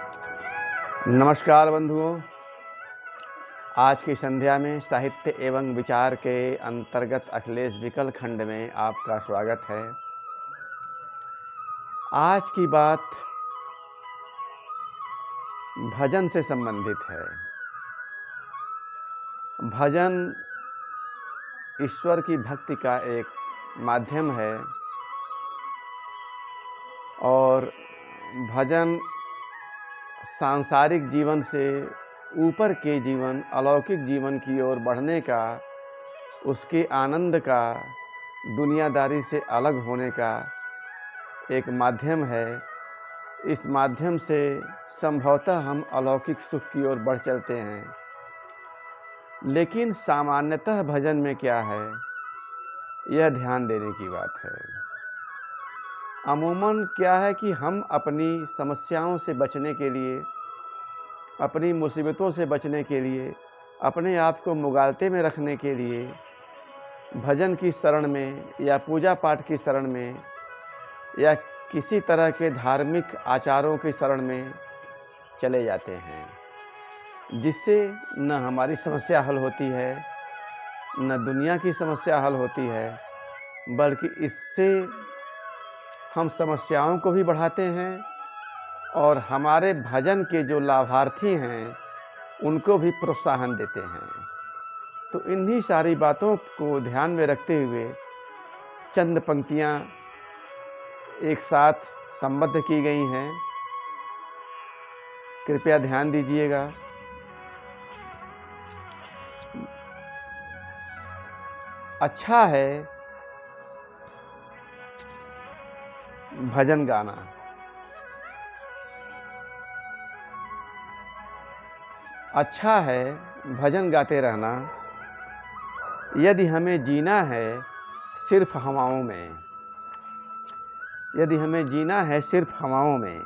नमस्कार बंधुओं, आज की संध्या में साहित्य एवं विचार के अंतर्गत अखिलेश विकल खंड में आपका स्वागत है। आज की बात भजन से संबंधित है। भजन ईश्वर की भक्ति का एक माध्यम है और भजन सांसारिक जीवन से ऊपर के जीवन, अलौकिक जीवन की ओर बढ़ने का, उसके आनंद का, दुनियादारी से अलग होने का एक माध्यम है। इस माध्यम से संभवतः हम अलौकिक सुख की ओर बढ़ चलते हैं। लेकिन सामान्यतः भजन में क्या है, यह ध्यान देने की बात है। अमूमन क्या है कि हम अपनी समस्याओं से बचने के लिए, अपनी मुसीबतों से बचने के लिए, अपने आप को मुगालते में रखने के लिए भजन की शरण में या पूजा पाठ की शरण में या किसी तरह के धार्मिक आचारों की शरण में चले जाते हैं, जिससे न हमारी समस्या हल होती है, न दुनिया की समस्या हल होती है, बल्कि इससे हम समस्याओं को भी बढ़ाते हैं और हमारे भजन के जो लाभार्थी हैं उनको भी प्रोत्साहन देते हैं। तो इन्हीं सारी बातों को ध्यान में रखते हुए चंद पंक्तियाँ एक साथ संबद्ध की गई हैं। कृपया ध्यान दीजिएगा। अच्छा है भजन गाना। अच्छा है भजन गाते रहना, यदि हमें जीना है सिर्फ हवाओं में। यदि हमें जीना है सिर्फ हवाओं में।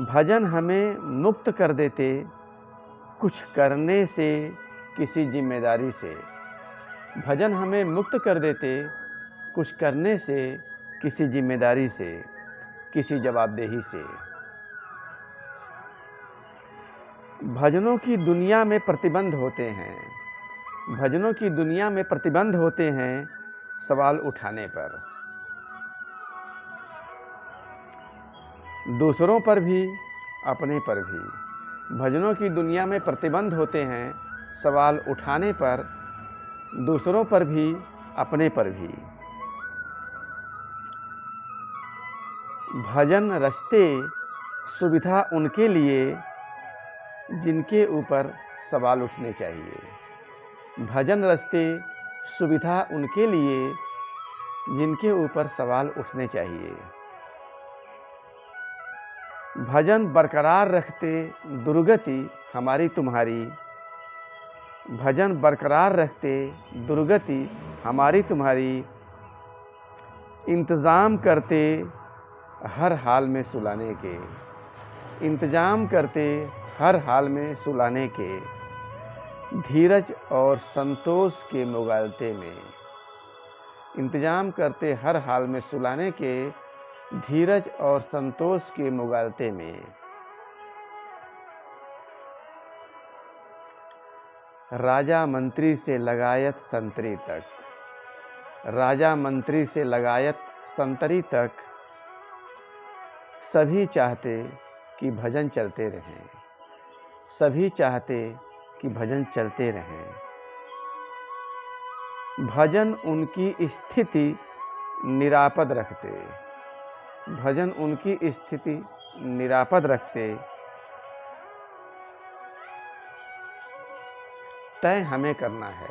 भजन हमें मुक्त कर देते कुछ करने से, किसी जिम्मेदारी से। भजन हमें मुक्त कर देते कुछ करने से, किसी जिम्मेदारी से, किसी जवाबदेही से। भजनों की दुनिया में प्रतिबंध होते हैं। भजनों की दुनिया में प्रतिबंध होते हैं सवाल उठाने पर, दूसरों पर भी, अपने पर भी। भजनों की दुनिया में प्रतिबंध होते हैं सवाल उठाने पर, दूसरों पर भी, अपने पर भी। भजन रचते सुविधा उनके लिए जिनके ऊपर सवाल उठने चाहिए। भजन रचते सुविधा उनके लिए जिनके ऊपर सवाल उठने चाहिए। भजन बरकरार रखते दुर्गति हमारी तुम्हारी। भजन बरकरार रखते दुर्गति हमारी तुम्हारी। इंतज़ाम करते हर हाल में सुलाने के। इंतज़ाम करते हर हाल में सुलाने के। धीरज और संतोष के मुगालते में। इंतज़ाम करते हर हाल में सुलाने के, धीरज और संतोष के मुगालते में। राजा मंत्री से लगायत संतरी तक। राजा मंत्री से लगायत संतरी तक सभी चाहते कि भजन चलते रहें। सभी चाहते कि भजन चलते रहें। भजन उनकी स्थिति निरापद रखते। भजन उनकी स्थिति निरापद रखते। तय हमें करना है।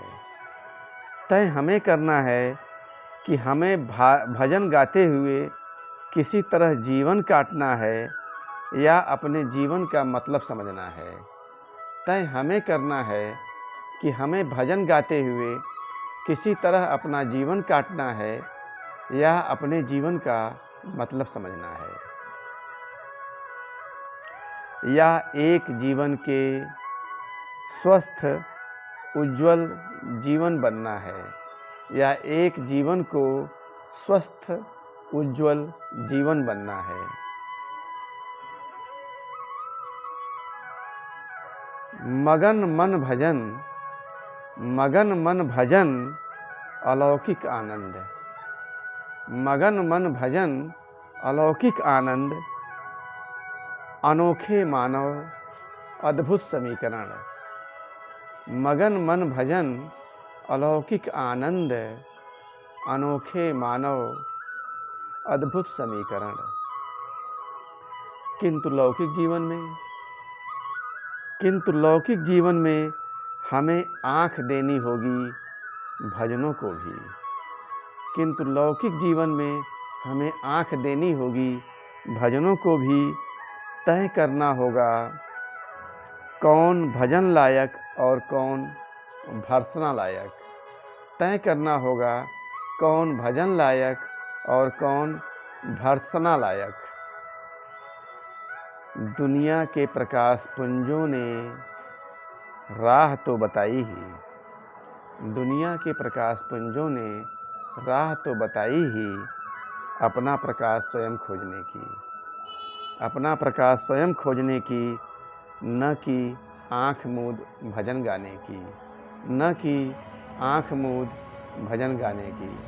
तय हमें करना है कि हमें भजन गाते हुए किसी तरह जीवन काटना है या अपने जीवन का मतलब समझना है। तय हमें करना है कि हमें भजन गाते हुए किसी तरह अपना जीवन काटना है या अपने जीवन का मतलब समझना है, या एक जीवन के स्वस्थ उज्ज्वल जीवन बनना है, या एक जीवन को स्वस्थ उज्ज्वल जीवन बनना है। मगन मन भजन, मगन मन भजन अलौकिक आनंद। मगन मन भजन अलौकिक आनंद, अनोखे मानव अद्भुत समीकरण। मगन मन भजन अलौकिक आनंद, अनोखे मानव अद्भुत समीकरण। किंतु लौकिक जीवन में हमें आँख देनी होगी भजनों को भी। किंतु लौकिक जीवन में हमें आँख देनी होगी भजनों को भी। तय करना होगा कौन भजन लायक और कौन भर्त्सना लायक। तय करना होगा कौन भजन लायक और कौन भर्त्सना लायक। दुनिया के प्रकाश पुंजों ने राह तो बताई ही, दुनिया के प्रकाश पुंजों ने राह तो बताई ही, अपना प्रकाश स्वयं खोजने की। अपना प्रकाश स्वयं खोजने की, न कि आँख मूंद भजन गाने की, न कि आँख मूंद भजन गाने की।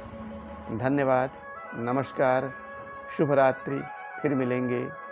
धन्यवाद, नमस्कार, शुभ रात्रि, फिर मिलेंगे।